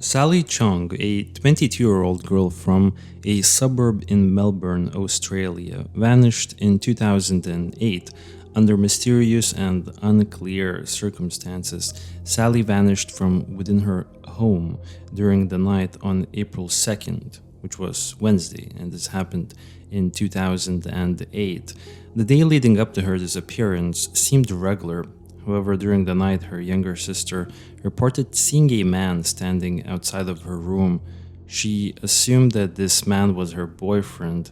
Sally Cheong, a 22-year-old girl from a suburb in Melbourne, Australia, vanished in 2008 under mysterious and unclear circumstances. Sally vanished from within her home during the night on April 2nd, which was Wednesday, and this happened in 2008. The day leading up to her disappearance seemed regular. However, during the night, her younger sister reported seeing a man standing outside of her room. She assumed that this man was her boyfriend.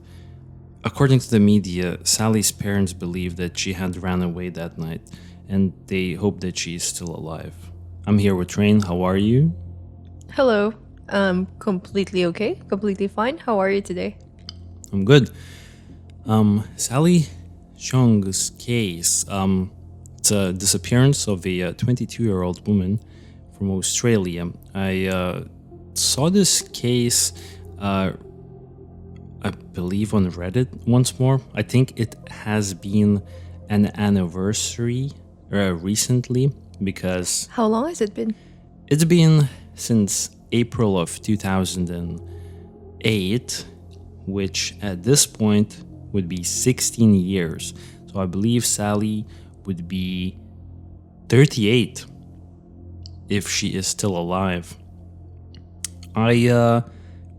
According to the media, Sally's parents believe that she had ran away that night, and they hope that she is still alive. I'm here with Rain. How are you? Hello. Completely okay. Completely fine. How are you today? I'm good. Sally Cheong's case. It's a disappearance of a 22-year-old woman from Australia. I saw this case, I believe, on Reddit once more. I think it has been an anniversary recently because... How long has it been? It's been since April of 2008, which at this point would be 16 years. So I believe Sally would be 38 if she is still alive. I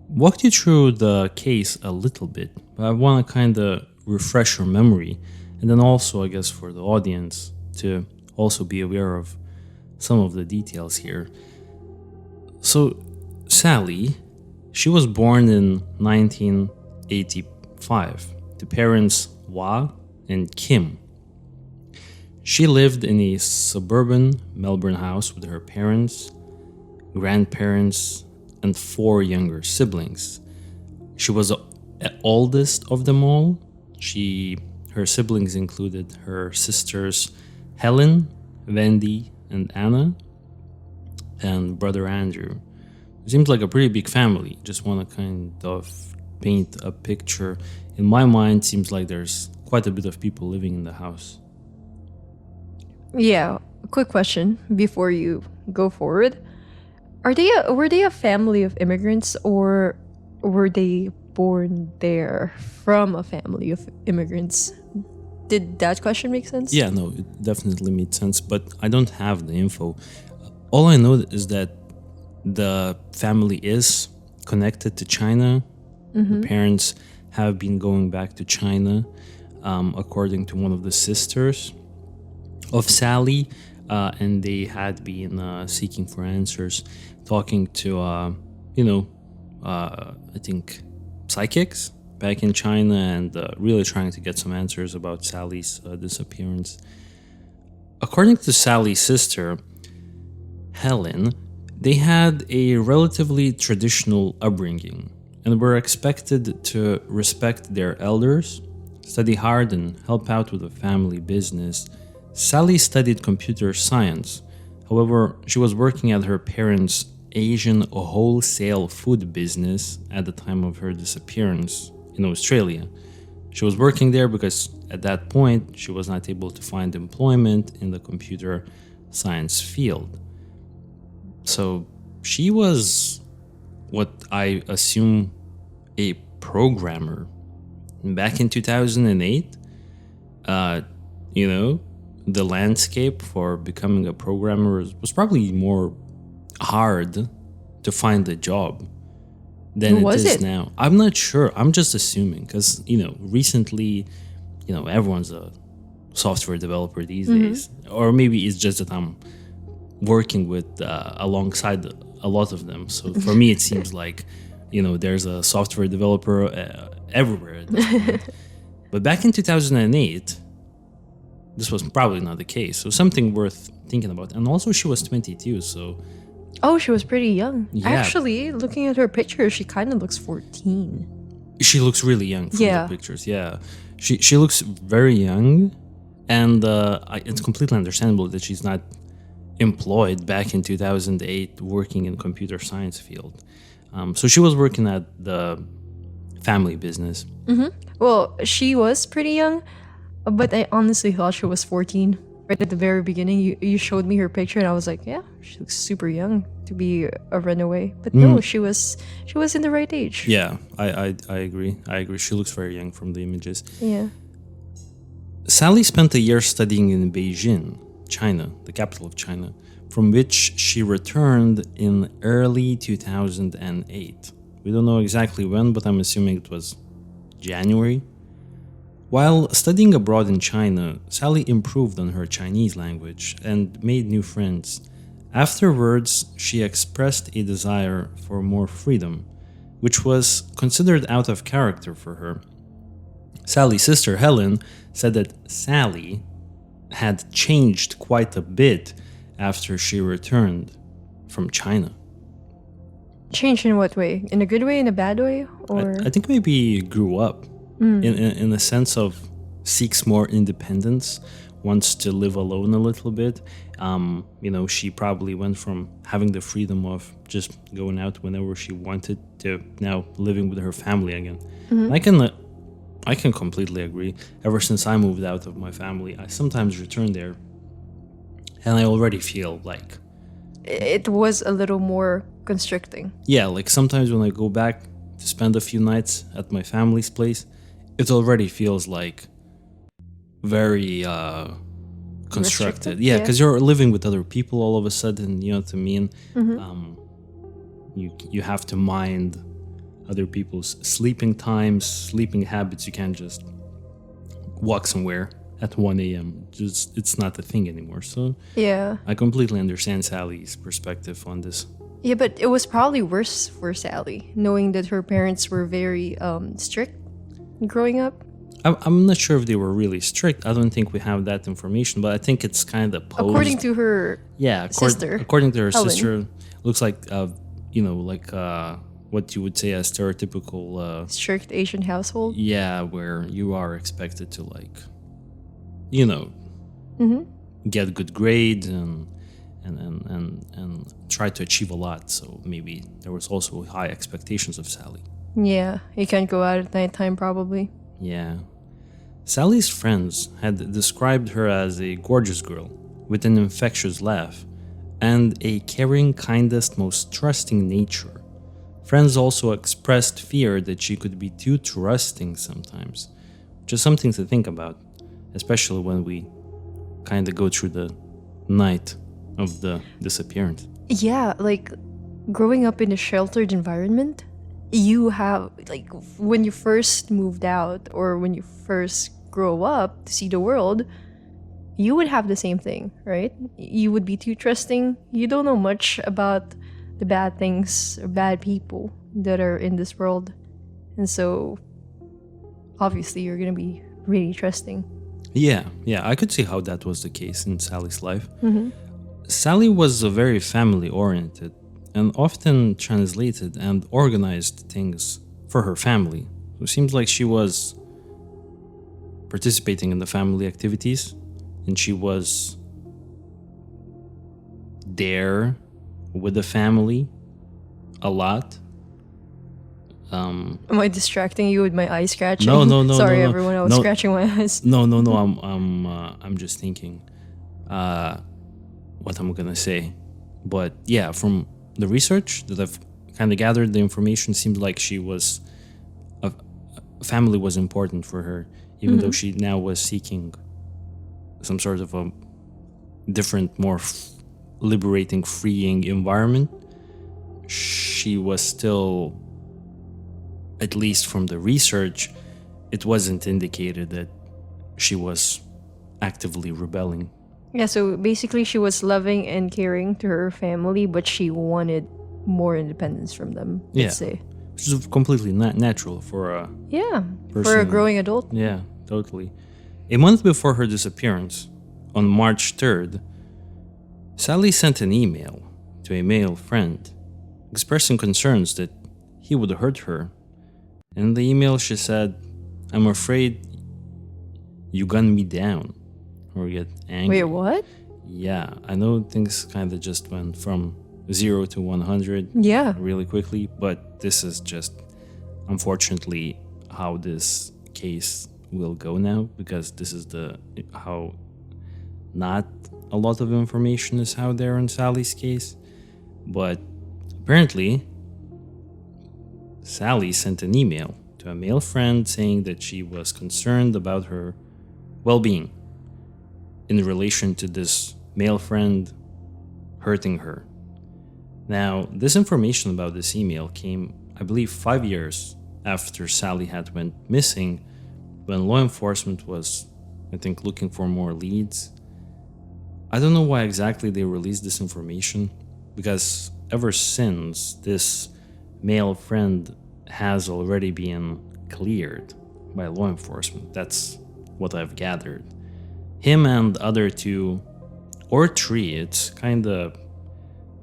walked you through the case a little bit, but I want to kind of refresh your memory, and then also, I guess, for the audience to also be aware of some of the details here. So, Sally, she was born in 1985 to parents Wa and Kim. She lived in a suburban Melbourne house with her parents, grandparents, and 4 younger siblings. She was the oldest of them all. Her siblings included her sisters Helen, Wendy, and Anna, and brother Andrew. It seems like a pretty big family. Just want to kind of paint a picture. In my mind, seems like there's quite a bit of people living in the house. Yeah, quick question before you go forward. Were they a family of immigrants, or were they born there from a family of immigrants? Did that question make sense? Yeah, no, it definitely made sense, but I don't have the info. All I know is that the family is connected to China. The parents have been going back to China, according to one of the sisters of Sally, and they had been seeking for answers, talking to, I think, psychics back in China, and really trying to get some answers about Sally's disappearance. According to Sally's sister, Helen, they had a relatively traditional upbringing and were expected to respect their elders, study hard, and help out with the family business. Sally studied computer science. However, she was working at her parents' Asian wholesale food business at the time of her disappearance in Australia. She was working there because at that point she was not able to find employment in the computer science field. So she was what I assume a programmer. Back in 2008, the landscape for becoming a programmer was probably more hard to find a job than it is now. I'm not sure. I'm just assuming because, recently, everyone's a software developer these days. Or maybe it's just that I'm working with alongside a lot of them. So for me, it seems like, there's a software developer everywhere at this point. But back in 2008, this was probably not the case. So something worth thinking about. And also she was 22, so... Oh, she was pretty young. Yeah. Actually, looking at her picture, she kind of looks 14. She looks really young from the pictures, yeah. She looks very young, and it's completely understandable that she's not employed back in 2008 working in computer science field. So she was working at the family business. Well, she was pretty young, but I honestly thought she was 14. right at the very beginning, you showed me her picture, and I was like, yeah, she looks super young to be a runaway. But no, she was in the right age. Yeah, I agree. I agree. She looks very young from the images. Yeah. Sally spent a year studying in Beijing, China, the capital of China, from which she returned in early 2008. We don't know exactly when, but I'm assuming it was January. While studying abroad in China, Sally improved on her Chinese language and made new friends. Afterwards, she expressed a desire for more freedom, which was considered out of character for her. Sally's sister Helen said that Sally had changed quite a bit after she returned from China. Change in what way? In a good way, in a bad way, or I think maybe grew up in the sense of seeks more independence, wants to live alone a little bit. She probably went from having the freedom of just going out whenever she wanted to now living with her family again. I can completely agree. Ever since I moved out of my family, I sometimes return there and I already feel like, it was a little more constricting. yeah, like sometimes when I go back to spend a few nights at my family's place, it already feels like very constructed. Restricted? Yeah, Yeah. because you're living with other people all of a sudden, you know what I mean? You have to mind other people's sleeping times, sleeping habits. You can't just walk somewhere at 1 a.m. Just it's not a thing anymore. So Yeah. I completely understand Sally's perspective on this. Yeah, but it was probably worse for Sally, knowing that her parents were very strict growing up. I'm not sure if they were really strict. I don't think we have that information, but I think it's kind of posed. According to her sister, According to her Helen. sister, looks like what you would say a stereotypical strict Asian household. where you are expected to get good grades and try to achieve a lot. So maybe there was also high expectations of Sally. Yeah, you can't go out at nighttime probably. Yeah. Sally's friends had described her as a gorgeous girl with an infectious laugh and a caring, kindest, most trusting nature. Friends also expressed fear that she could be too trusting sometimes, which is something to think about, especially when we kind of go through the night of the disappearance. Yeah, like growing up in a sheltered environment, you have like when you first moved out or when you first grow up to see the world, you would have the same thing, right? You would be too trusting. You don't know much about the bad things or bad people that are in this world. And so obviously you're going to be really trusting. Yeah, I could see how that was the case in Sally's life. Sally was very family oriented and often translated and organized things for her family. So it seems like she was participating in the family activities and she was there with the family a lot. Am I distracting you with my eye scratching? No. Sorry, no. everyone. I was No. scratching my eyes. No. I'm just thinking, what I'm gonna say, but yeah, from the research that I've kind of gathered, the information seemed like she was, family was important for her, even though she now was seeking some sort of a different, more liberating, freeing environment. She was still, at least from the research, it wasn't indicated that she was actively rebelling. Yeah, so basically she was loving and caring to her family, but she wanted more independence from them, let's say. Which is completely natural for a Yeah, for a person. growing adult. Yeah, totally. A month before her disappearance, on March 3rd, Sally sent an email to a male friend expressing concerns that he would hurt her. In the email, she said, "I'm afraid you gun me down or get angry." Wait, what? Yeah, I know things kind of just went from 0 to 100 Yeah. really quickly, but this is just unfortunately how this case will go now, because this is how not a lot of information is out there on Sally's case, but apparently Sally sent an email to a male friend saying that she was concerned about her well-being in relation to this male friend hurting her. Now, this information about this email came, I believe, 5 years after Sally had went missing, when law enforcement was, I think, looking for more leads. I don't know why exactly they released this information, because ever since, this male friend has already been cleared by law enforcement. That's what I've gathered. Him and other 2 or 3, it's kind of...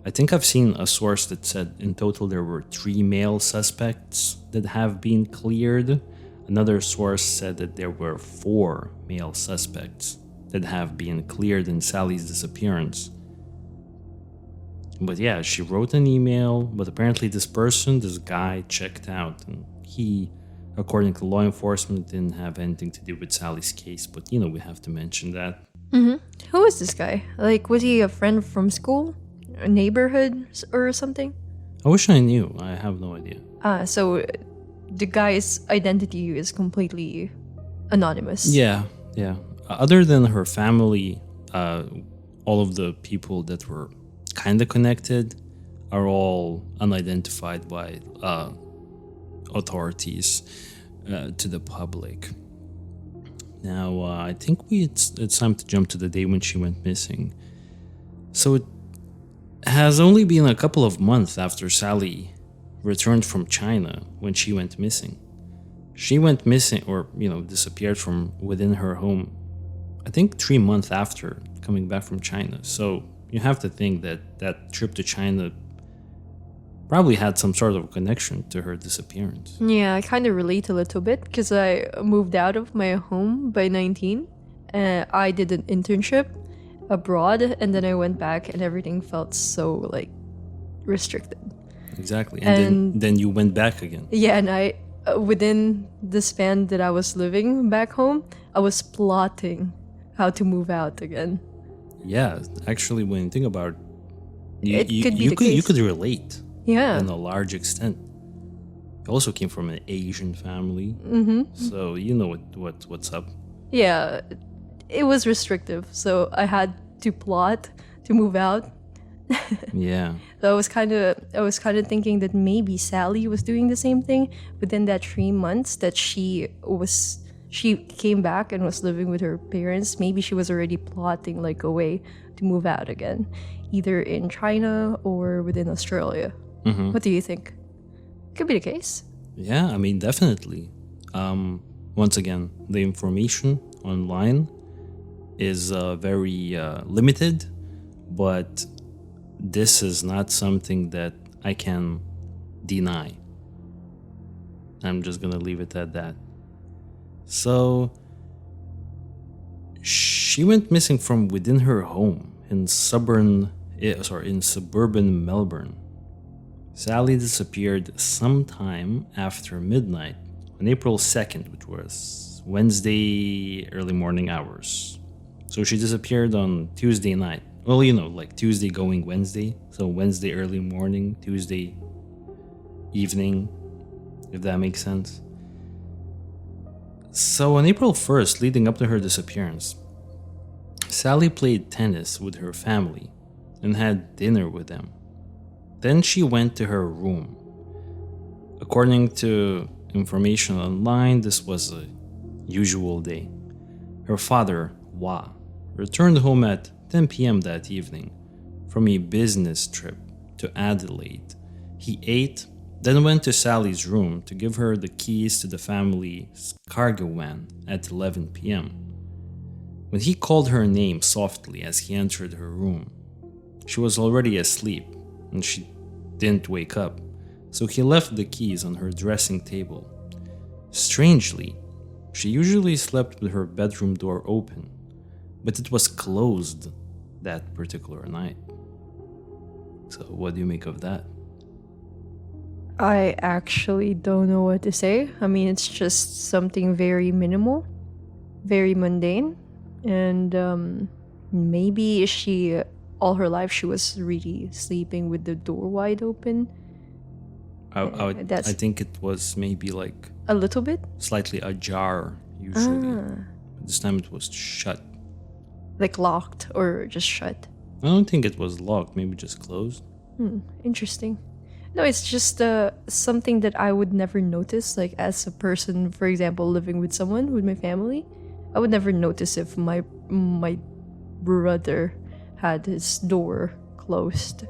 I think I've seen a source that said in total there were 3 male suspects that have been cleared. Another source said that there were 4 male suspects that have been cleared in Sally's disappearance. But yeah, she wrote an email, but apparently this guy checked out, and he, according to law enforcement, didn't have anything to do with Sally's case, but we have to mention that. Mm-hmm. Who is this guy? Like, was he a friend from school? A neighborhood or something? I wish I knew. I have no idea. So the guy's identity is completely anonymous. Yeah. Other than her family, all of the people that were kind of connected are all unidentified by authorities to the public. Now, I think it's time to jump to the day when she went missing. So it has only been a couple of months after Sally returned from China when she went missing. She went missing, or disappeared from within her home, I think 3 months after coming back from China. So you have to think that trip to China probably had some sort of connection to her disappearance. Yeah, I kind of relate a little bit because I moved out of my home by 19. I did an internship abroad, and then I went back, and everything felt so restricted. Exactly, and then you went back again. Yeah, and I within the span that I was living back home, I was plotting how to move out again. Yeah, actually, when you think about it, you could relate. Yeah, in a large extent. You also came from an Asian family, so you know what's up. Yeah, it was restrictive, so I had to plot to move out. Yeah. So I was kind of thinking that maybe Sally was doing the same thing within that 3 months that she came back and was living with her parents. Maybe she was already plotting a way to move out again, either in China or within Australia. What do you think? Could be the case. Yeah, I mean, definitely. Once again, the information online is very limited, but this is not something that I can deny. I'm just gonna leave it at that. So she went missing from within her home in suburban Melbourne. Sally disappeared sometime after midnight on April 2nd, which was Wednesday early morning hours. So she disappeared on Tuesday night. Well, Tuesday going Wednesday. So Wednesday early morning, Tuesday evening, if that makes sense. So on April 1st, leading up to her disappearance, Sally played tennis with her family and had dinner with them. Then she went to her room. According to information online, this was a usual day. Her father, Wa, returned home at 10 p.m. that evening from a business trip to Adelaide. He ate, then went to Sally's room to give her the keys to the family's cargo van at 11 p.m. When he called her name softly as he entered her room, she was already asleep and she didn't wake up, so he left the keys on her dressing table. Strangely, she usually slept with her bedroom door open, but it was closed that particular night. So what do you make of that? I actually don't know what to say. I mean, it's just something very minimal, very mundane, and Maybe she, all her life, she was really sleeping with the door wide open. I That's think it was maybe like a little bit. slightly ajar usually. Ah, This time it was shut. like locked or just shut. I don't think it was locked, maybe just closed. Interesting. No, it's just something that I would never notice. Like as a person, for example, living with someone with my family, I would never notice if my brother had his door closed.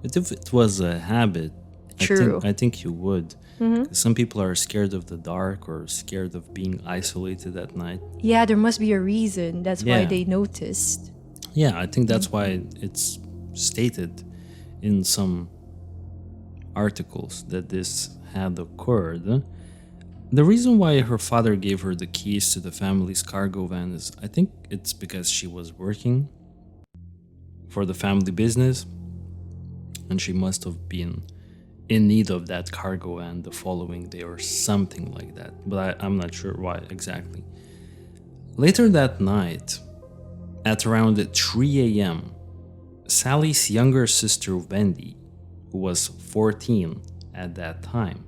But if it was a habit, True. I think you would. 'Cause some people are scared of the dark or scared of being isolated at night. Yeah, there must be a reason. That's why Yeah. they noticed. Yeah, I think that's why it's stated in some articles that this had occurred. The reason why her father gave her the keys to the family's cargo van is, I think it's because she was working for the family business and she must have been in need of that cargo van the following day or something like that. But I'm not sure why exactly. Later that night, at around 3 a.m., Sally's younger sister Wendy, who was 14 at that time,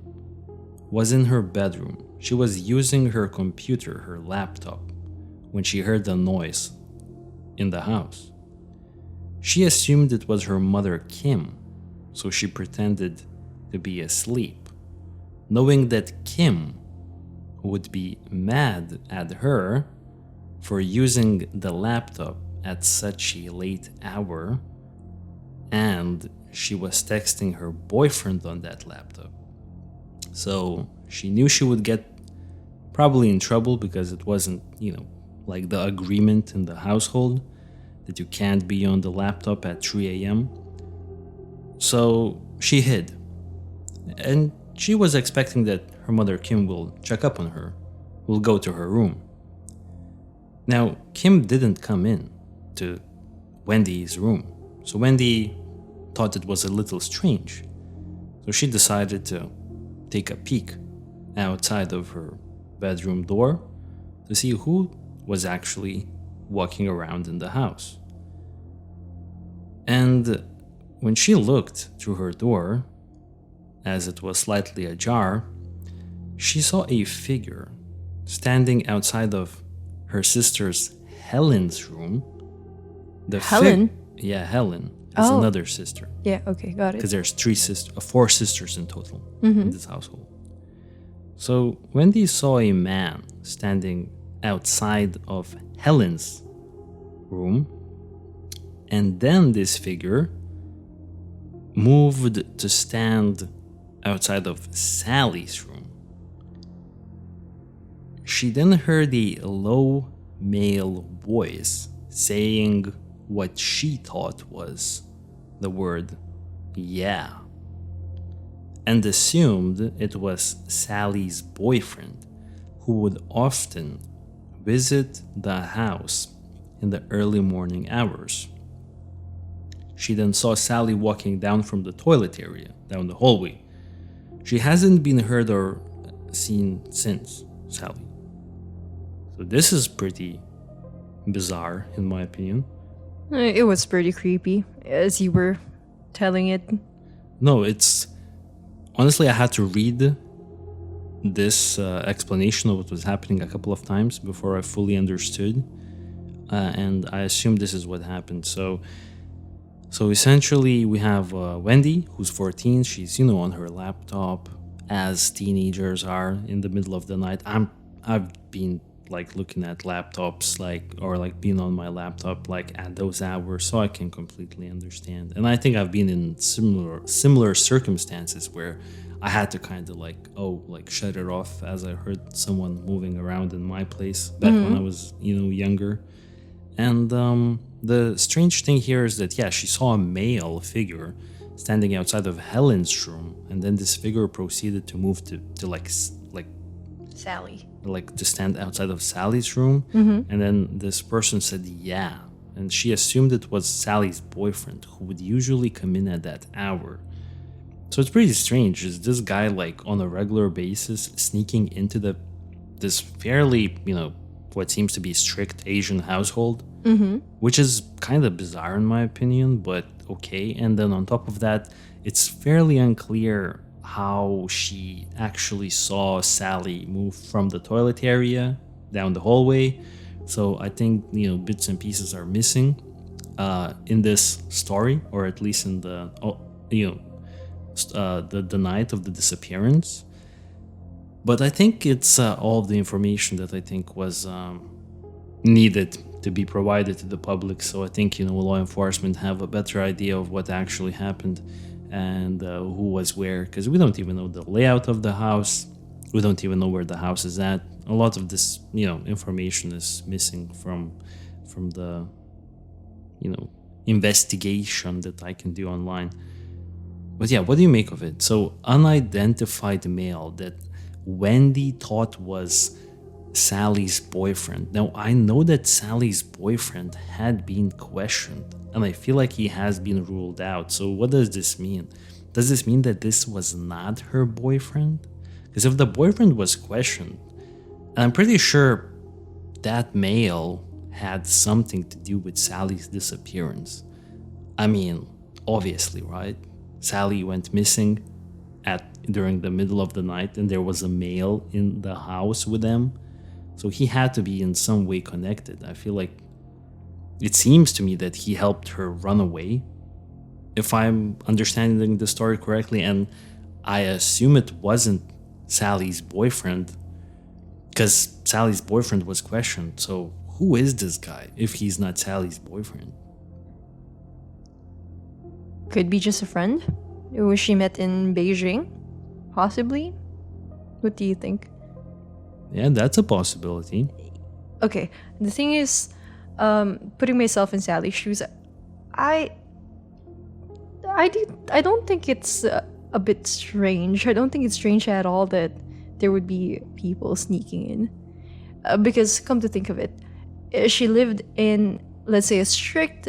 was in her bedroom. She was using her computer, her laptop, when she heard the noise in the house. She assumed it was her mother Kim, so she pretended to be asleep, knowing that Kim would be mad at her for using the laptop at such a late hour, and she was texting her boyfriend on that laptop. So she knew she would get probably in trouble because it wasn't, like the agreement in the household that you can't be on the laptop at 3 a.m. So she hid. And she was expecting that her mother Kim will check up on her, will go to her room. Now, Kim didn't come in to Wendy's room, so Wendy thought it was a little strange. So she decided to take a peek outside of her bedroom door to see who was actually walking around in the house. And when she looked through her door, as it was slightly ajar, she saw a figure standing outside of her sister's Helen's room. Helen? Yeah, Helen is Oh. another sister. Yeah, okay, got it. Because there's four sisters in total in this household. So Wendy saw a man standing outside of Helen's room, and then this figure moved to stand outside of Sally's room. She then heard a low male voice saying what she thought was the word "yeah," and assumed it was Sally's boyfriend, who would often visit the house in the early morning hours. She then saw Sally walking down from the toilet area, down the hallway. She hasn't been heard or seen since, Sally. So this is pretty bizarre, in my opinion. It was pretty creepy, as you were telling it. No, it's... Honestly, I had to read this explanation of what was happening a couple of times before I fully understood. And I assumed this is what happened. So essentially, we have Wendy, who's 14. She's, on her laptop, as teenagers are in the middle of the night. I've been looking at laptops, being on my laptop at those hours, so I can completely understand. And I think I've been in similar circumstances where I had to kind of shut it off as I heard someone moving around in my place back when I was younger. And the strange thing here is that, yeah, she saw a male figure standing outside of Helen's room, and then this figure proceeded to move to Sally. to stand outside of Sally's room, and then this person said yeah, and she assumed it was Sally's boyfriend, who would usually come in at that hour. So it's pretty strange. Is this guy on a regular basis sneaking into this fairly, what seems to be strict Asian household? which is kind of bizarre in my opinion, but okay. And then on top of that, it's fairly unclear how she actually saw Sally move from the toilet area down the hallway. So I think, bits and pieces are missing in this story, or at least in the the night of the disappearance. But I think it's all of the information that I think was needed to be provided to the public. So I think, law enforcement have a better idea of what actually happened and who was where, because we don't even know the layout of the house. We don't even know where the house is at. A lot of this, information is missing from the, investigation that I can do online. But yeah, what do you make of it? So, unidentified male that Wendy thought was Sally's boyfriend. Now, I know that Sally's boyfriend had been questioned, and I feel like he has been ruled out. So, what does this mean? Does this mean that this was not her boyfriend? Because if the boyfriend was questioned, I'm pretty sure that male had something to do with Sally's disappearance. I mean, obviously, right? Sally went missing during the middle of the night, and there was a male in the house with them. So he had to be in some way connected. I feel like it seems to me that he helped her run away, if I'm understanding the story correctly, and I assume it wasn't Sally's boyfriend, because Sally's boyfriend was questioned. So who is this guy if he's not Sally's boyfriend? Could be just a friend who she met in Beijing, possibly. What do you think? Yeah, that's a possibility. Okay, the thing is, putting myself in Sally's shoes, I don't think it's a bit strange. I don't think it's strange at all that there would be people sneaking in, because come to think of it, she lived in, let's say, a strict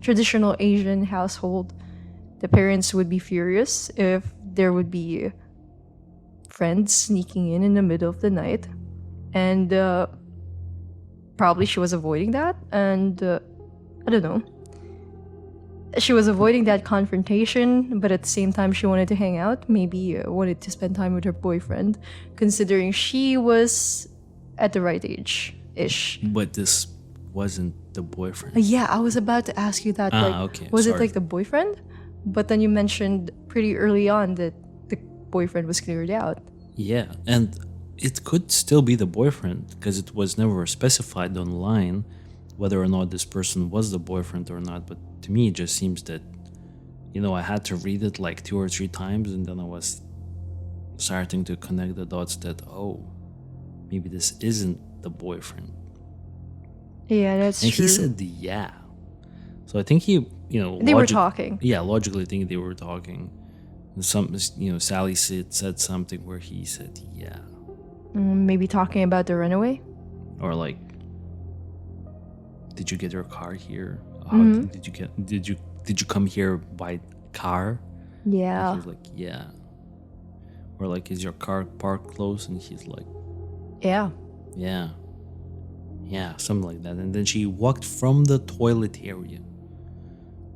traditional Asian household. The parents would be furious if there would be friends sneaking in the middle of the night, and probably she was avoiding that, and I don't know. She was avoiding that confrontation, but at the same time she wanted to hang out, maybe wanted to spend time with her boyfriend, considering she was at the right age-ish. But this wasn't the boyfriend. Yeah, I was about to ask you that. Okay. Was Sorry. it like the boyfriend? But then you mentioned pretty early on that the boyfriend was cleared out. Yeah, and it could still be the boyfriend, because it was never specified online whether or not this person was the boyfriend or not. But to me, it just seems that, I had to read it like 2 or 3 times, and then I was starting to connect the dots that, oh, maybe this isn't the boyfriend. Yeah, that's and true. And he said, yeah. So I think he, they were talking. Yeah, logically, I think they were talking. Sally said something where he said, yeah. Maybe talking about the runaway? Or like, did you get your car here? Did you come here by car? Yeah. And he's like, yeah. Or like, is your car parked close? And he's like, yeah. Yeah. Yeah, something like that. And then she walked from the toilet area.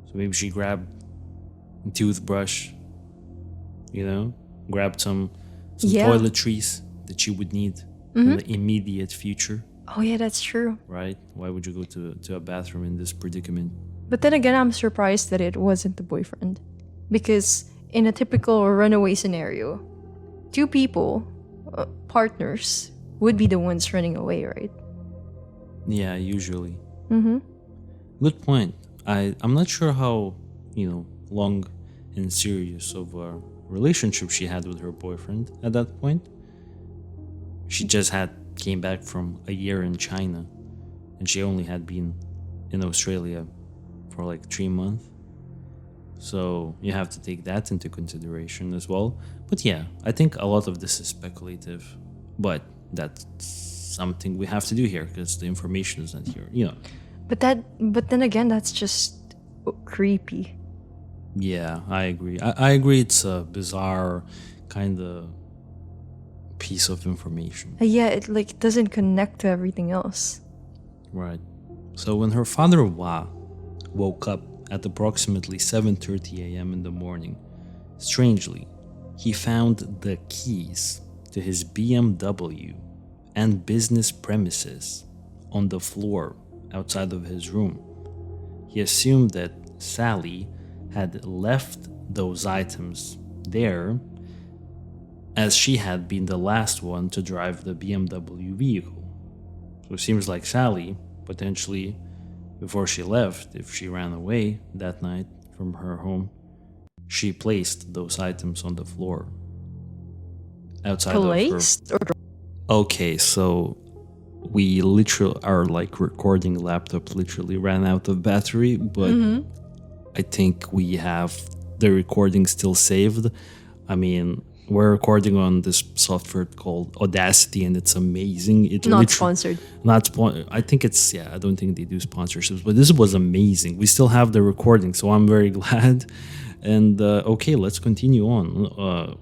So maybe she grabbed a toothbrush, grabbed some toiletries that she would need in the immediate future. Oh yeah, that's true. Right? Why would you go to a bathroom in this predicament? But then again, I'm surprised that it wasn't the boyfriend. Because in a typical runaway scenario, 2 people, partners, would be the ones running away, right? Yeah, usually. Good point. I'm not sure how, long and serious of a relationship she had with her boyfriend at that point. She just came back from a year in China, and she only had been in Australia for like 3 months. So you have to take that into consideration as well. But yeah, I think a lot of this is speculative, but that's something we have to do here because the information is not here, But then again, that's just creepy. Yeah, I agree. I agree it's a bizarre kind of piece of information. Yeah, it like doesn't connect to everything else. Right. So when her father Wa woke up at approximately 7:30 a.m. in the morning, strangely, he found the keys to his BMW and business premises on the floor outside of his room. He assumed that Sally had left those items there as she had been the last one to drive the BMW vehicle. So it seems like Sally, potentially before she left, if she ran away that night from her home, she placed those items on the floor outside Placed of her. Okay, so we literally, our like recording laptop literally ran out of battery, but I think we have the recording still saved. I mean, we're recording on this software called Audacity, and it's amazing. not sponsored. I think it's, yeah, I don't think they do sponsorships, but this was amazing. We still have the recording, so I'm very glad. And okay, let's continue on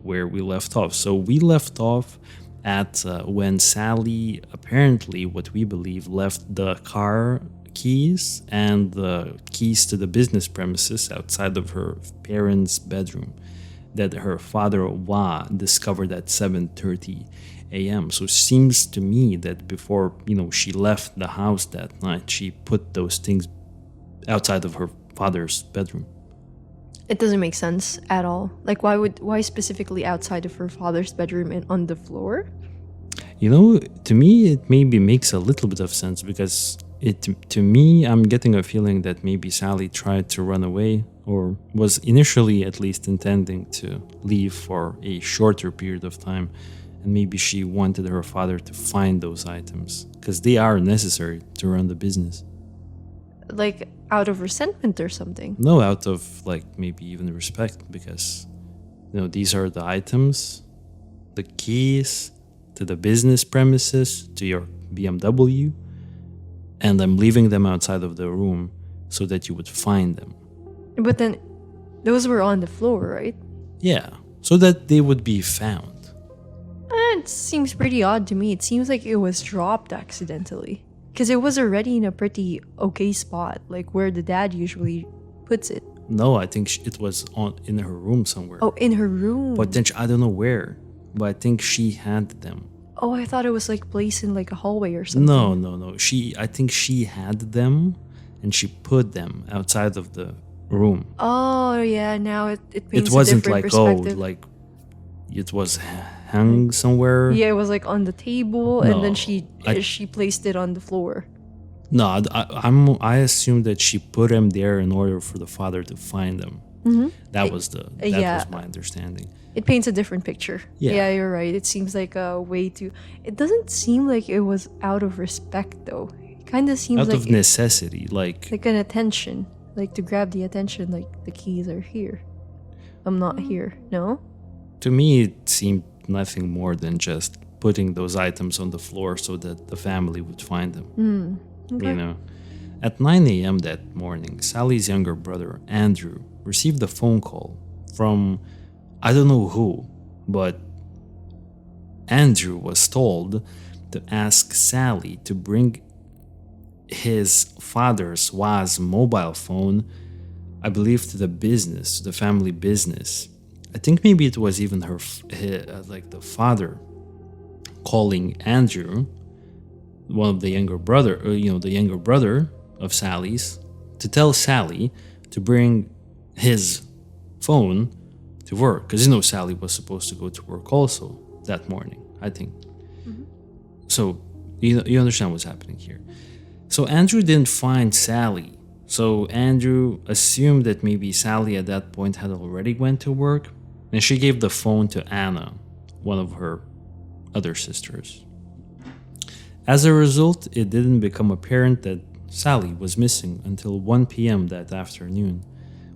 where we left off. So we left off at when Sally, apparently, what we believe, left the car keys and the keys to the business premises outside of her parents' bedroom that her father Wa discovered at 7:30 a.m. So it seems to me that before, she left the house that night, she put those things outside of her father's bedroom. It doesn't make sense at all. Like, why specifically outside of her father's bedroom and on the floor? To me, it maybe makes a little bit of sense because to me, I'm getting a feeling that maybe Sally tried to run away or was initially at least intending to leave for a shorter period of time. And maybe she wanted her father to find those items because they are necessary to run the business. Like, out of resentment or something? No, out of like maybe even respect because, these are the items, the keys to the business premises, to your BMW, and I'm leaving them outside of the room so that you would find them. But then, those were on the floor, right? Yeah, so that they would be found. It seems pretty odd to me. It seems like it was dropped accidentally. Because it was already in a pretty okay spot, like where the dad usually puts it. No, I think it was in her room somewhere. Oh, in her room. Potentially, I don't know where, but I think she had them. Oh, I thought it was like placed in like a hallway or something. No. I think she had them, and she put them outside of the room. Oh yeah, now it paints It wasn't a different like perspective. like it was hung somewhere. Yeah, it was like on the table, and then she placed it on the floor. No, I assume that she put them there in order for the father to find them. That was my understanding. It paints a different picture. Yeah, you're right. It seems like a way to. It doesn't seem like it was out of respect though. It kind of seems out like of necessity, like an attention, like to grab the attention. Like the keys are here. I'm not here. No. To me, it seemed nothing more than just putting those items on the floor so that the family would find them. Okay. At 9 a.m. that morning, Sally's younger brother, Andrew, received a phone call from I don't know who, but Andrew was told to ask Sally to bring his father's Wa's mobile phone, I believe, to the family business. I think maybe it was even the father calling Andrew, one of the younger brother, the younger brother of Sally's, to tell Sally to bring his phone to work, because Sally was supposed to go to work also that morning, I think. So you understand what's happening here. So Andrew didn't find Sally. So Andrew assumed that maybe Sally at that point had already went to work, and she gave the phone to Anna, one of her other sisters. As a result, it didn't become apparent that Sally was missing until 1 p.m. that afternoon,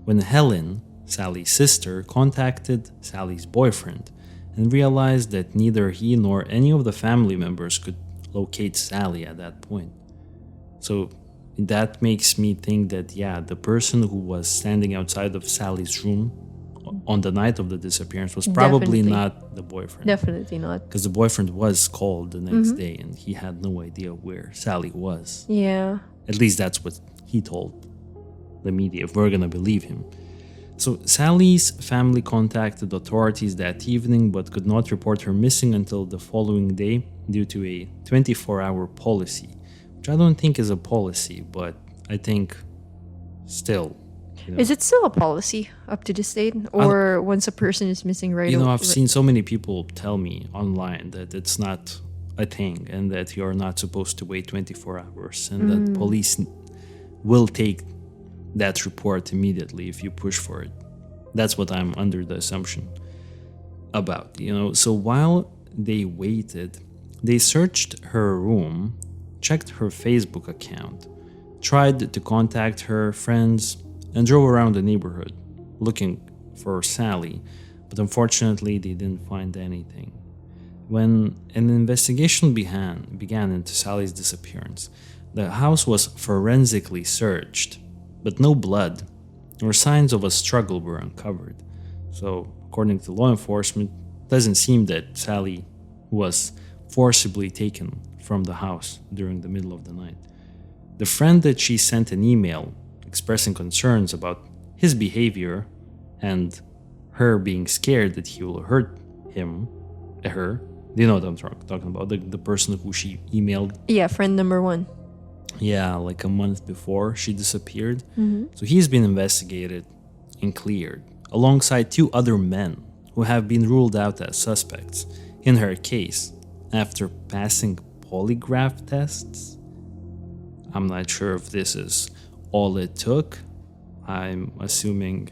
when Helen, Sally's sister, contacted Sally's boyfriend and realized that neither he nor any of the family members could locate Sally at that point. So that makes me think that, the person who was standing outside of Sally's room on the night of the disappearance was probably not the boyfriend. Definitely not. Because the boyfriend was called the next day and he had no idea where Sally was. Yeah. At least that's what he told the media, if we're gonna believe him. So Sally's family contacted authorities that evening but could not report her missing until the following day due to a 24-hour policy, which I don't think is a policy, but I think still. Is it still a policy up to this date? Or once a person is missing right away? I've seen so many people tell me online that it's not a thing and that you're not supposed to wait 24 hours and that police will take that report immediately if you push for it. That's what I'm under the assumption about, So while they waited, they searched her room, checked her Facebook account, tried to contact her friends, and drove around the neighborhood looking for Sally, but unfortunately they didn't find anything. When an investigation began into Sally's disappearance, the house was forensically searched, but no blood or signs of a struggle were uncovered. So, according to law enforcement, it doesn't seem that Sally was forcibly taken from the house during the middle of the night. The friend that she sent an email expressing concerns about his behavior and her being scared that he will hurt her. Do you know what I'm talking about? The person who she emailed? Yeah, friend number 1. Yeah, like a month before she disappeared. So he's been investigated and cleared, alongside 2 other men who have been ruled out as suspects in her case after passing polygraph tests. I'm not sure if this is all it took. I'm assuming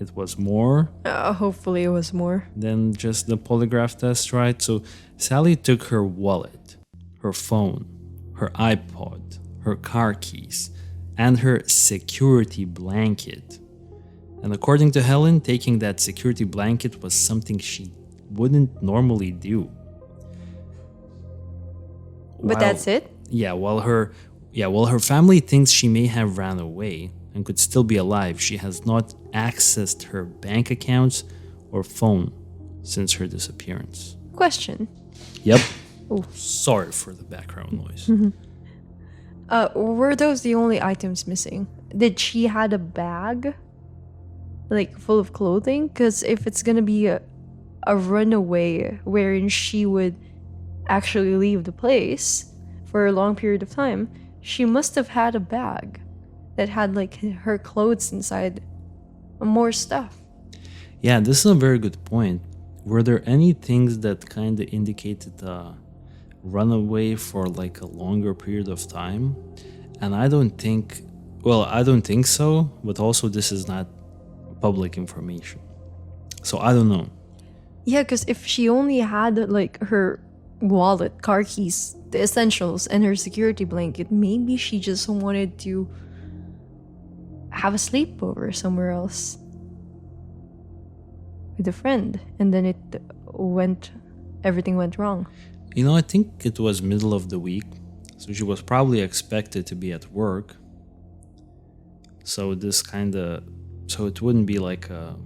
it was more. Hopefully it was more than just the polygraph test, right? So Sally took her wallet, her phone, her iPod, her car keys, and her security blanket. And according to Helen, taking that security blanket was something she wouldn't normally do. But that's it? Yeah, while her family thinks she may have ran away and could still be alive, she has not accessed her bank accounts or phone since her disappearance. Question. Yep. Oh. Sorry for the background noise. Were those the only items missing? Did she had a bag, like full of clothing? Because if it's gonna be a runaway wherein she would actually leave the place for a long period of time, she must have had a bag that had like her clothes inside and more stuff. Yeah, this is a very good point. Were there any things that kind of indicated runaway for like a longer period of time? And I don't think so, but also this is not public information. So I don't know. Yeah, because if she only had like her wallet, car keys, the essentials, and her security blanket, maybe she just wanted to have a sleepover somewhere else with a friend, and then everything went wrong. I think it was middle of the week, so she was probably expected to be at work. So it wouldn't be like a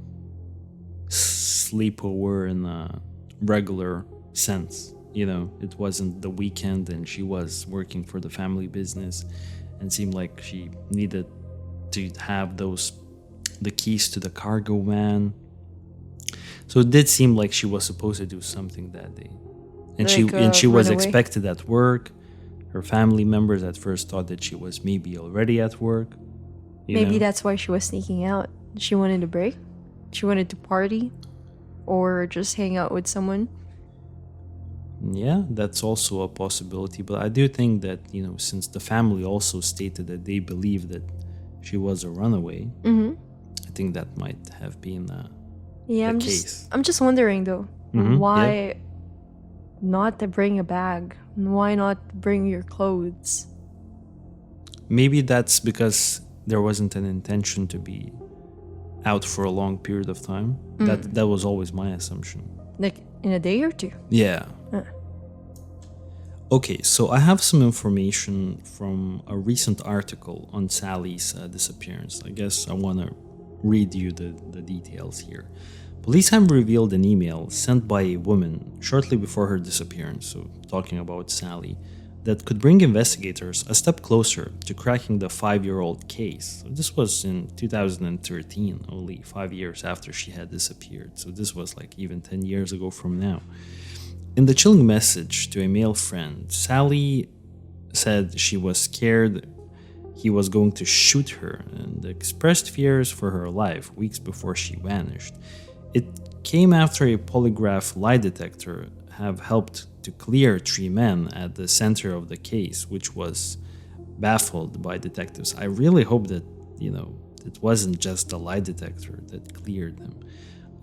sleepover in a regular sense. It wasn't the weekend and she was working for the family business, and seemed like she needed to have the keys to the cargo van. So it did seem like she was supposed to do something that day. And she was expected at work. Her family members at first thought that she was maybe already at work. Maybe that's why she was sneaking out. She wanted a break. She wanted to party or just hang out with someone. Yeah, that's also a possibility. But I do think that, since the family also stated that they believe that she was a runaway, I think that might have been the case. I'm just wondering though, why not to bring a bag? Why not bring your clothes? Maybe that's because there wasn't an intention to be out for a long period of time. That was always my assumption. Like in a day or two? Yeah. Okay, so I have some information from a recent article on Sally's disappearance. I guess I want to read you the details here. Police have revealed an email sent by a woman shortly before her disappearance, so talking about Sally, that could bring investigators a step closer to cracking the 5-year-old case. So this was in 2013, only 5 years after she had disappeared. So this was like even 10 years ago from now. In the chilling message to a male friend, Sally said she was scared he was going to shoot her and expressed fears for her life weeks before she vanished. It came after a polygraph lie detector have helped to clear 3 men at the center of the case, which was baffled by detectives. I really hope that, it wasn't just the lie detector that cleared them.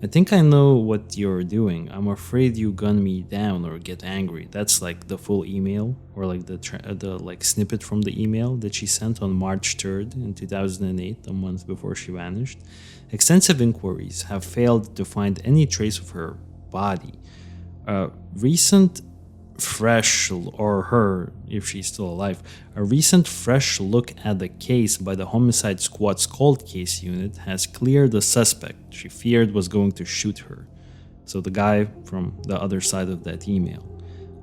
I think I know what you're doing. I'm afraid you gun me down or get angry. That's like the full email, or like the snippet from the email that she sent on March 3rd in 2008, a month before she vanished. Extensive inquiries have failed to find any trace of her body. A recent fresh look at the case by the Homicide Squad's cold case unit has cleared the suspect she feared was going to shoot her. So the guy from the other side of that email.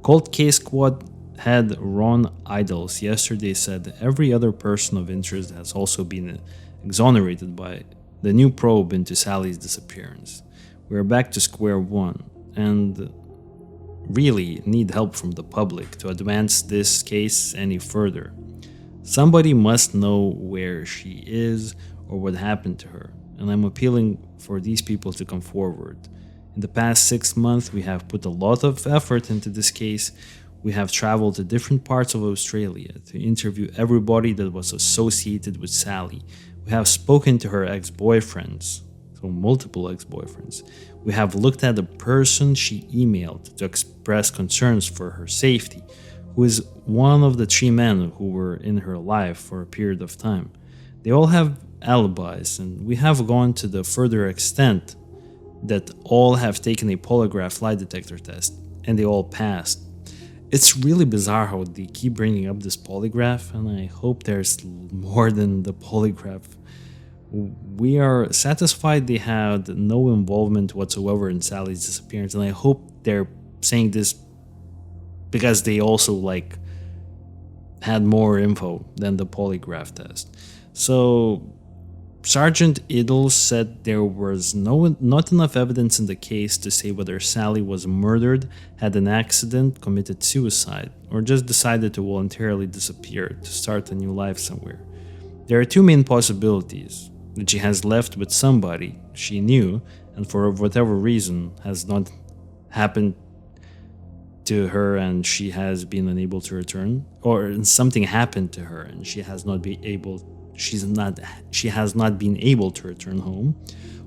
Cold Case Squad head Ron Idles yesterday said every other person of interest has also been exonerated by the new probe into Sally's disappearance. We're back to square one, and really need help from the public to advance this case any further. Somebody must know where she is or what happened to her, and I'm appealing for these people to come forward. In the past 6 months, we have put a lot of effort into this case. We have traveled to different parts of Australia to interview everybody that was associated with Sally. We have spoken to her ex-boyfriends, so multiple ex-boyfriends. We have looked at the person she emailed to express concerns for her safety, who is one of the 3 men who were in her life for a period of time. They all have alibis, and we have gone to the further extent that all have taken a polygraph lie detector test, and they all passed. It's really bizarre how they keep bringing up this polygraph, and I hope there's more than the polygraph. We are satisfied they had no involvement whatsoever in Sally's disappearance, and I hope they're saying this because they also had more info than the polygraph test. So Sergeant Idle said there was not enough evidence in the case to say whether Sally was murdered, had an accident, committed suicide, or just decided to voluntarily disappear to start a new life somewhere. There are 2 main possibilities: that she has left with somebody she knew and for whatever reason has not happened to her and she has been unable to return, or something happened to her and she has not been able to return home,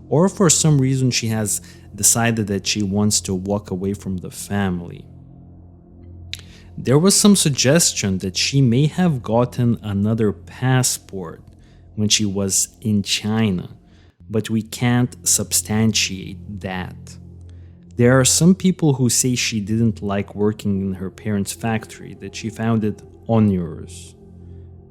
or for some reason she has decided that she wants to walk away from the family. There was some suggestion that she may have gotten another passport when she was in China, but we can't substantiate that. There are some people who say she didn't like working in her parents' factory, that she found it onerous.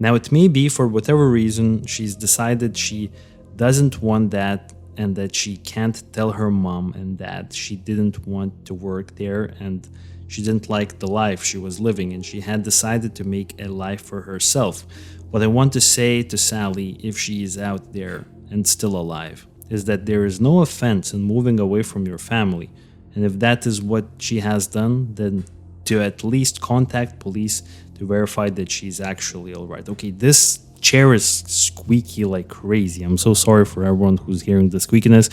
Now, it may be for whatever reason she's decided she doesn't want that, and that she can't tell her mom and dad she didn't want to work there and she didn't like the life she was living, and she had decided to make a life for herself. What I want to say to Sally, if she is out there and still alive, is that there is no offense in moving away from your family, and if that is what she has done, then to at least contact police to verify that she's actually alright. Okay, this chair is squeaky like crazy. I'm so sorry for everyone who's hearing the squeakiness.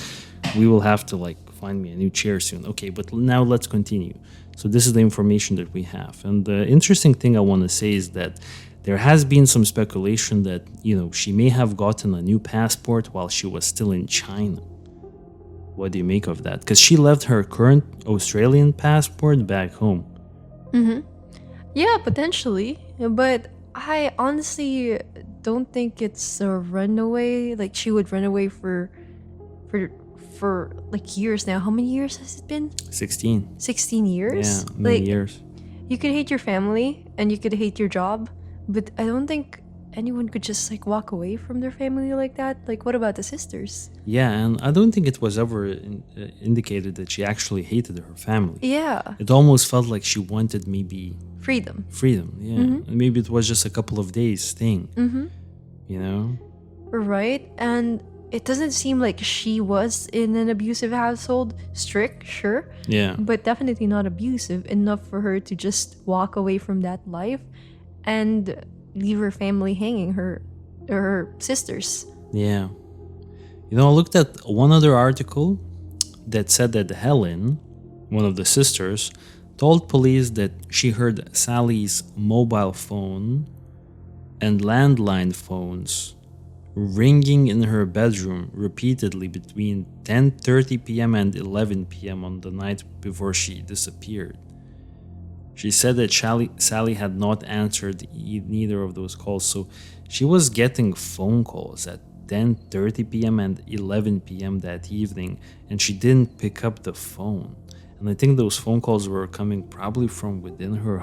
We will have to find me a new chair soon. Okay, but now let's continue. So this is the information that we have. And the interesting thing I want to say is that there has been some speculation that, she may have gotten a new passport while she was still in China. What do you make of that? Because she left her current Australian passport back home. Mm-hmm. Yeah, potentially. But I honestly don't think it's a runaway. She would run away for years now. How many years has it been? 16. 16 years? Yeah, many years. You could hate your family and you could hate your job, but I don't think anyone could just like walk away from their family like that. Like, what about the sisters? Yeah, and I don't think it was ever indicated that she actually hated her family. Yeah, It almost felt like she wanted maybe freedom. freedom. Yeah, and maybe it was just a couple of days thing. You know? Right? And it doesn't seem like she was in an abusive household. Strict, sure, Yeah. but definitely not abusive enough for her to just walk away from that life and leave her family hanging, her sisters. Yeah. You know, I looked at one other article that said that Helen, one of the sisters, told police that she heard Sally's mobile phone and landline phones ringing in her bedroom repeatedly between 10:30 p.m. and 11 p.m. on the night before she disappeared. She said that Sally had not answered neither of those calls, so she was getting phone calls at 10:30 p.m. and 11 p.m. that evening, and she didn't pick up the phone. And I think those phone calls were coming probably from within her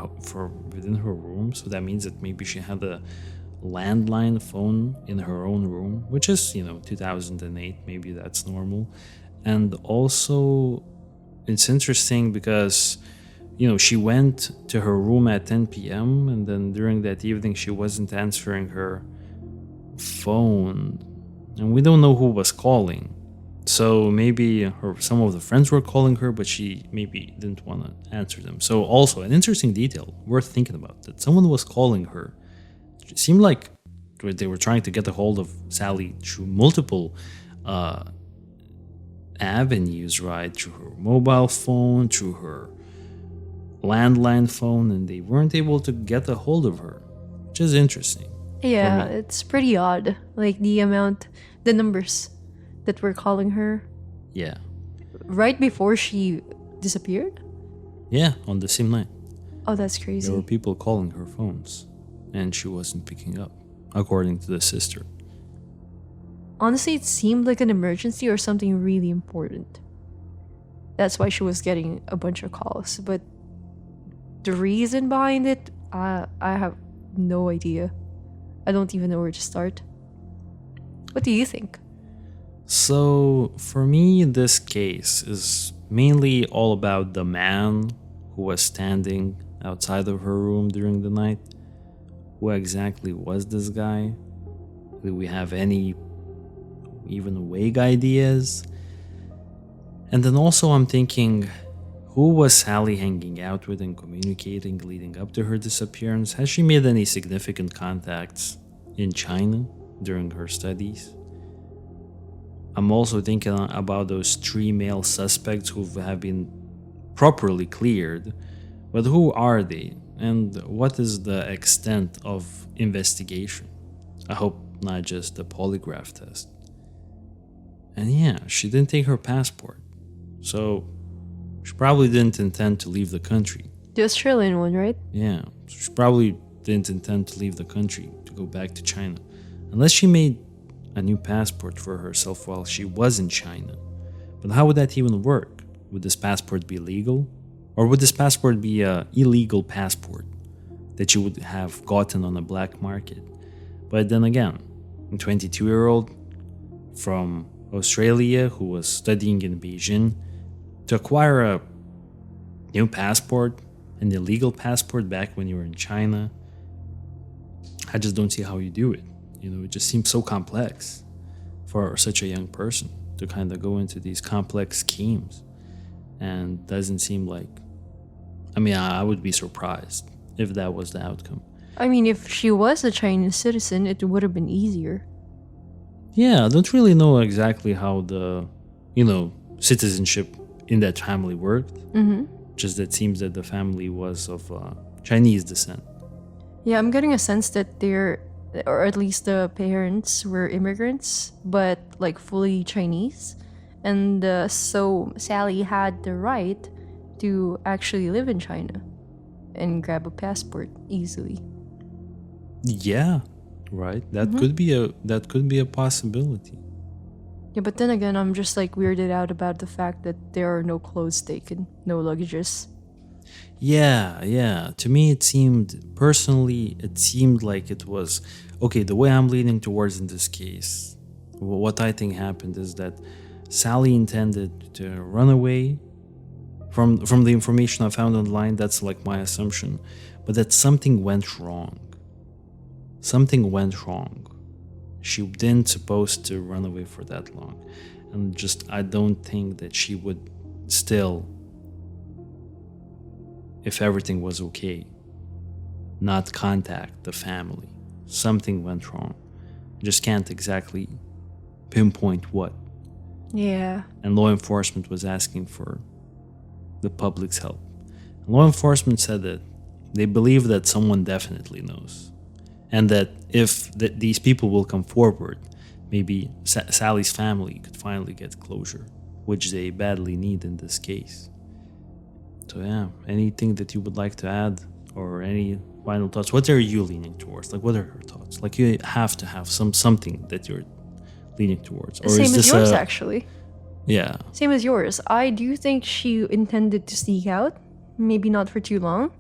room, so that means that maybe she had a landline phone in her own room, which is 2008, maybe that's normal. And also, it's interesting because she went to her room at 10 p.m. and then during that evening she wasn't answering her phone, and we don't know who was calling. So maybe some of the friends were calling her, but she maybe didn't want to answer them. So also an interesting detail worth thinking about, that someone was calling her. It seemed like they were trying to get a hold of Sally through multiple avenues, right? Through her mobile phone, through her landline phone, and they weren't able to get a hold of her, which is interesting. Yeah, it's pretty odd. Like the numbers that were calling her. Yeah. Right before she disappeared? Yeah, on the same night. Oh, that's crazy. There were people calling her phones, and she wasn't picking up, according to the sister. Honestly, it seemed like an emergency or something really important. That's why she was getting a bunch of calls. But the reason behind it, I have no idea. I don't even know where to start. What do you think? So, for me, this case is mainly all about the man who was standing outside of her room during the night. Who exactly was this guy? Do we have any even vague ideas? And then also I'm thinking, who was Sally hanging out with and communicating leading up to her disappearance? Has she made any significant contacts in China during her studies? I'm also thinking about those 3 male suspects who have been properly cleared, but who are they? And what is the extent of investigation? I hope not just the polygraph test. And yeah, she didn't take her passport, so she probably didn't intend to leave the country. The Australian one, right? Yeah, so she probably didn't intend to leave the country to go back to China, unless she made a new passport for herself while she was in China. But how would that even work? Would this passport be legal? Or would this passport be an illegal passport that you would have gotten on a black market? But then again, a 22-year-old from Australia who was studying in Beijing, to acquire a new passport, an illegal passport back when you were in China, I just don't see how you do it. It just seems so complex for such a young person to kind of go into these complex schemes. And doesn't seem like... I would be surprised if that was the outcome. I mean, if she was a Chinese citizen, it would have been easier. Yeah, I don't really know exactly how the, citizenship in that family worked. Just that it seems that the family was of Chinese descent. Yeah, I'm getting a sense that they're, or at least the parents were immigrants, but like fully Chinese. And so Sally had the right to actually live in China and grab a passport easily. Yeah, right. That could be a possibility. Yeah, but then again, I'm just like weirded out about the fact that there are no clothes taken, no luggages. Yeah. To me, it seemed like it was okay. The way I'm leaning towards in this case, what I think happened is that Sally intended to run away from the information I found online. That's like my assumption, but that something went wrong. Something went wrong. She didn't supposed to run away for that long, and just I don't think that she would still, if everything was okay, not contact the family. Something went wrong. Just can't exactly pinpoint what. Yeah. And law enforcement was asking for the public's help. And law enforcement said that they believe that someone definitely knows. And that if these people will come forward, maybe Sally's family could finally get closure, which they badly need in this case. So yeah, anything that you would like to add or any final thoughts? What are you leaning towards? Like, what are your thoughts? Like, you have to have something that you're leaning towards. Or Same is as this yours, actually. Yeah. Same as yours. I do think she intended to sneak out. Maybe not for too long.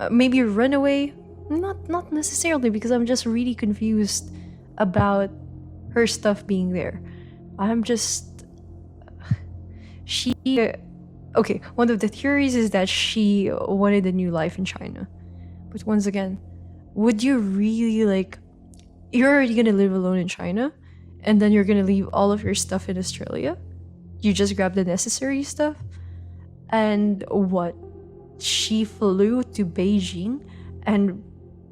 Maybe run away. Not necessarily, because I'm just really confused about her stuff being there. I'm just... She... Okay, one of the theories is that she wanted a new life in China. But once again, would you really, like... You're already gonna live alone in China, and then you're gonna leave all of your stuff in Australia? You just grab the necessary stuff? And what? She flew to Beijing and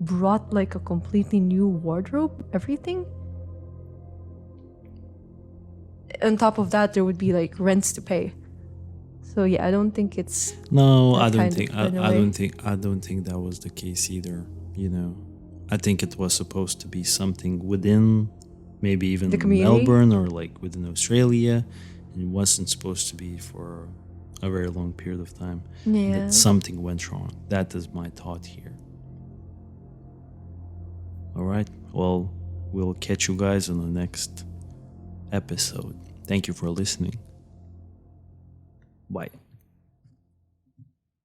brought like a completely new wardrobe, everything? On top of that, there would be like rents to pay. So yeah, I don't think it's No, that I don't kind think of I runaway. don't think that was the case either, you know. I think it was supposed to be something within maybe even The community? Melbourne or like within Australia. And it wasn't supposed to be for a very long period of time. Yeah. That something went wrong. That is my thought here. All right. Well, we'll catch you guys on the next episode. Thank you for listening. Bye.